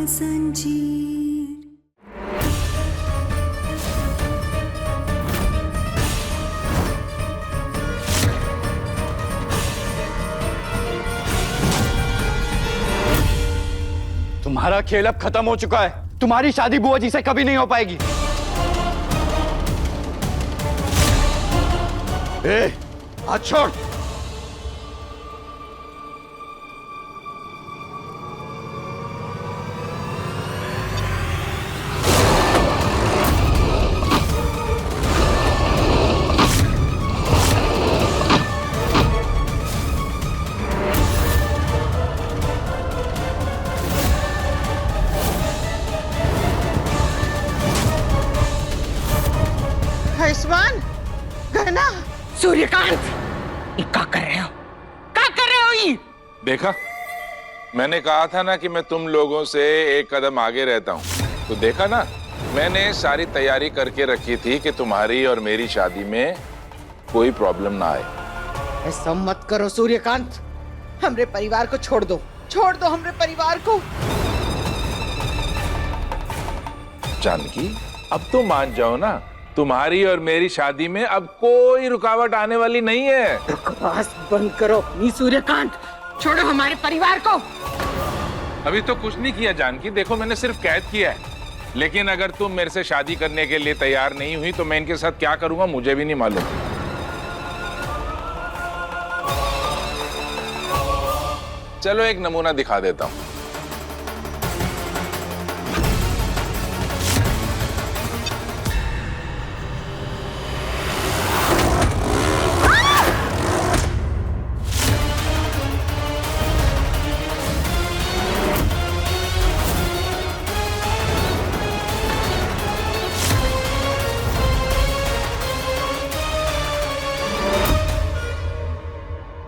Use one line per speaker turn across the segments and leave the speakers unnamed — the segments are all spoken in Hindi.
संजीर।
तुम्हारा खेल अब खत्म हो चुका है। तुम्हारी शादी बुआ जी से कभी नहीं हो पाएगी। हाथ छोड़।
आयुष्मान, गहना, सूर्यकांत, ये क्या कर रहे हो? क्या कर रहे हो ये?
देखा, मैंने कहा था ना कि मैं तुम लोगों से एक कदम आगे रहता हूँ। तो देखा ना, मैंने सारी तैयारी करके रखी थी कि तुम्हारी और मेरी शादी में कोई प्रॉब्लम ना आए।
ऐसा मत करो सूर्यकांत, हमरे परिवार को छोड़ दो हमरे परिवार को।
जानकी, अब तो मान जाओ ना, तुम्हारी और मेरी शादी में अब कोई रुकावट आने वाली नहीं है।
बकवास बंद करो अपनी सूर्यकांत, छोड़ो हमारे परिवार को।
अभी तो कुछ नहीं किया जानकी, देखो मैंने सिर्फ कैद किया है। लेकिन अगर तुम मेरे से शादी करने के लिए तैयार नहीं हुई तो मैं इनके साथ क्या करूंगा मुझे भी नहीं मालूम। चलो एक नमूना दिखा देता हूं।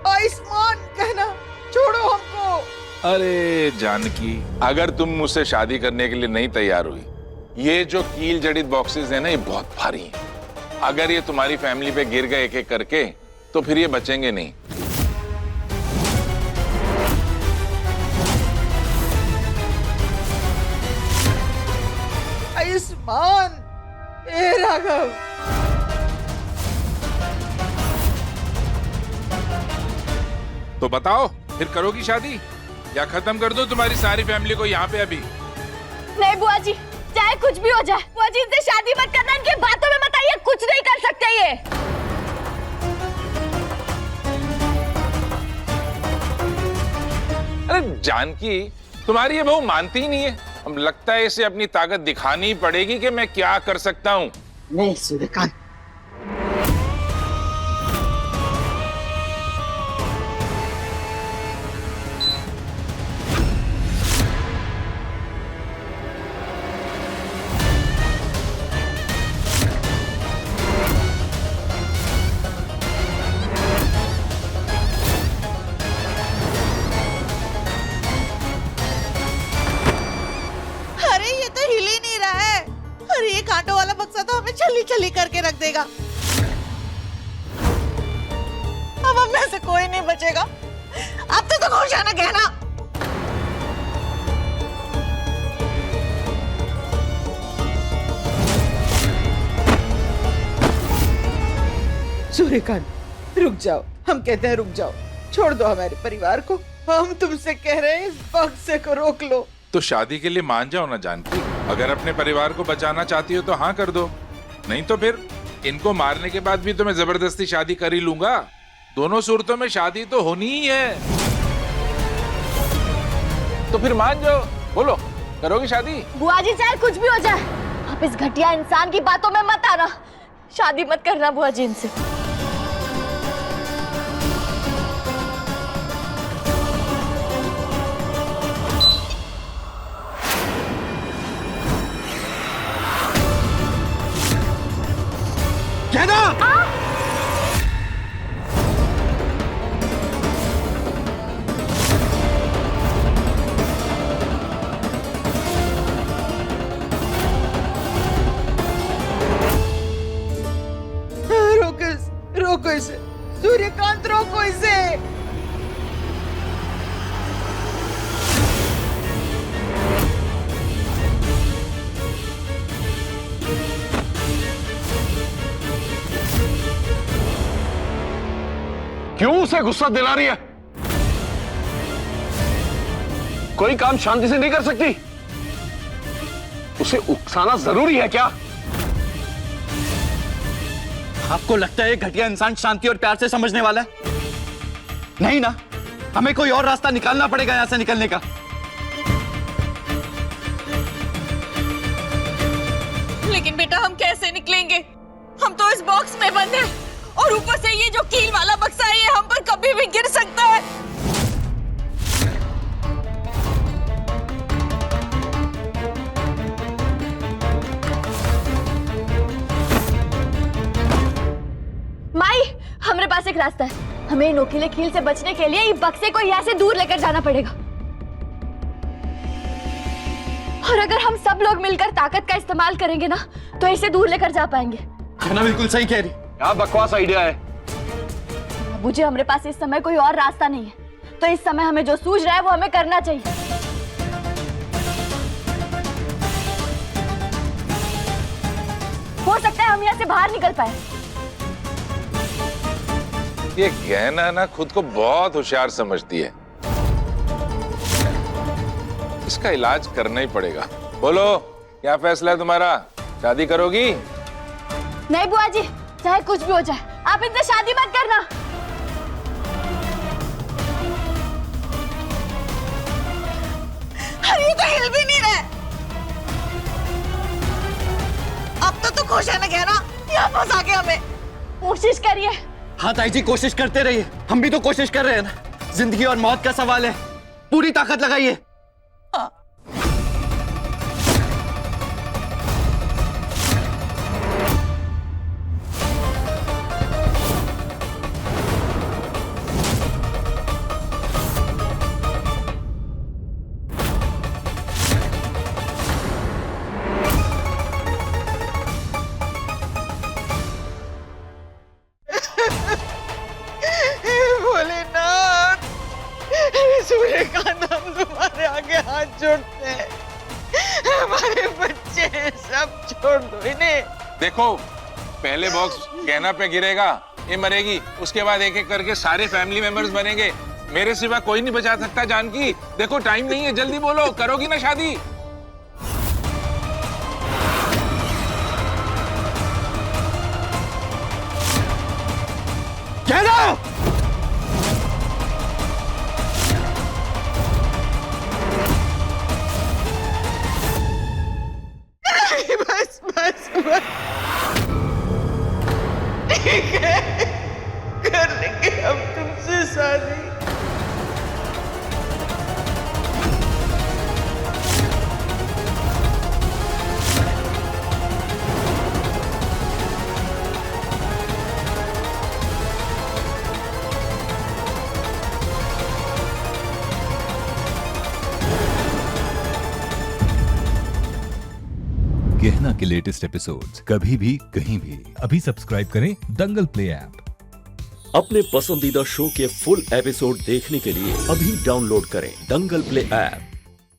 आयुष्मान, गहना, छोड़ो हमको।
अरे जानकी, अगर तुम मुझसे शादी करने के लिए नहीं तैयार हुई, ये जो कील जड़ित बॉक्सेस हैं ना, ये बहुत भारी हैं। अगर ये तुम्हारी फैमिली पे गिर गए एक एक करके तो फिर ये बचेंगे नहीं।
आयुष्मान, ए राघव,
तो बताओ, फिर करोगी शादी या खत्म कर दो तुम्हारी सारी फैमिली को यहाँ पे अभी?
नहीं बुआ जी, चाहे कुछ भी हो जाए, बुआ जी इनसे शादी मत करना, इनकी बातों में मत आइए, कुछ नहीं कर सकते ये।
अरे जानकी, तुम्हारी ये बहू मानती ही नहीं है। अब लगता है इसे अपनी ताकत दिखानी पड़ेगी कि मैं क्या कर सकता हूँ।
नहीं सूर्यकांत, ये कांटों वाला बक्सा तो हमें छली छली करके रख देगा। अब हम में से कोई नहीं बचेगा। अब तो खुश है ना गहना। सूर्यकांत, रुक जाओ, हम कहते हैं रुक जाओ, छोड़ दो हमारे परिवार को। हम तुमसे कह रहे हैं इस बक्से को रोक लो।
तो शादी के लिए मान जाओ ना जानकी। अगर अपने परिवार को बचाना चाहती हो तो हाँ कर दो, नहीं तो फिर इनको मारने के बाद भी तो मैं जबरदस्ती शादी कर ही लूंगा। दोनों सूरतों में शादी तो होनी ही है। तो फिर मान जाओ, बोलो करोगी शादी?
बुआ जी चाहे कुछ भी हो जाए, आप इस घटिया इंसान की बातों में मत आना। शादी मत करना बुआ जी इनसे।
क्यों उसे गुस्सा दिला रही है? कोई काम शांति से नहीं कर सकती? उसे उकसाना जरूरी है क्या?
आपको लगता है ये घटिया इंसान शांति और प्यार से समझने वाला है? नहीं ना, हमें कोई और रास्ता निकालना पड़ेगा यहां से निकलने का।
लेकिन बेटा हम कैसे निकलेंगे? हम तो इस बॉक्स में बंद हैं और ऊपर से ये जो कील वाला बक्सा है ये हम पर कभी भी गिर सकता है।
माई, हमारे पास एक रास्ता है। हमें नोकीले कील से बचने के लिए इस बक्से को यहाँ से दूर लेकर जाना पड़ेगा। और अगर हम सब लोग मिलकर ताकत का इस्तेमाल करेंगे ना तो इसे दूर लेकर जा पाएंगे।
कहना बिल्कुल सही कह रही।
क्या बकवास आइडिया है?
मुझे हमारे पास इस समय कोई और रास्ता नहीं है, तो इस समय हमें जो सूझ रहा है वो हमें करना चाहिए। हो सकता है हम यहाँ से बाहर निकल पाए।
ये गहना ना खुद को बहुत होशियार समझती है। इसका इलाज करना ही पड़ेगा। बोलो, क्या फैसला है तुम्हारा? शादी करोगी?
नहीं बुआ जी, चाहे कुछ भी हो जाए, आप इनसे शादी मत करना।
अरे तो हिल भी नहीं रहे। अब तो तू खुश है ना गहना? यहाँ फंसा के हमें।
कोशिश करिए।
हाँ ताई जी, कोशिश करते रहिए। हम भी तो कोशिश कर रहे हैं ना। जिंदगी और मौत का सवाल है, पूरी ताकत लगाइए।
भोलेनाथ, सूर्यकांत, हम तुम्हारे आगे हाथ जोड़ते हैं। हमारे बच्चे हैं, सब छोड़ दो इन्हें।
देखो, पहले बॉक्स गहना पे गिरेगा, ये मरेगी, उसके बाद एक एक करके सारे फैमिली मेंबर्स बनेंगे। मेरे सिवा कोई नहीं बचा सकता जानकी। देखो टाइम नहीं है, जल्दी बोलो, करोगी ना शादी?
कह दो।
बस बस बस, ठीक है, कर लेंगे हम तुमसे शादी।
गहना के लेटेस्ट एपिसोड्स कभी भी कहीं भी अभी सब्सक्राइब करें दंगल प्ले ऐप।
अपने पसंदीदा शो के फुल एपिसोड देखने के लिए अभी डाउनलोड करें दंगल प्ले ऐप।